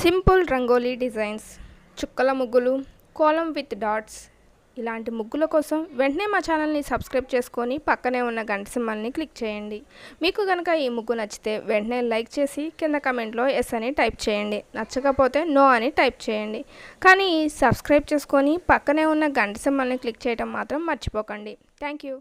Simple rangoli designs, చుక్కల ముగ్గులు, Kolam with dots ఇలాంటి ముగ్గుల కోసం వెంటనే మా ఛానల్ని సబ్స్క్రైబ్ చేసుకొని పక్కనే ఉన్న గంట సింబల్ని క్లిక్ చేయండి. మీకు కనుక ఈ ముగ్గు నచ్చితే వెంటనే లైక్ చేసి కింద కమెంట్లో ఎస్ అని టైప్ చేయండి. నచ్చకపోతే నో అని టైప్ చేయండి. కానీ సబ్స్క్రైబ్ చేసుకొని పక్కనే ఉన్న గంట సింబల్ని క్లిక్ చేయడం మాత్రం మర్చిపోకండి. Thank you.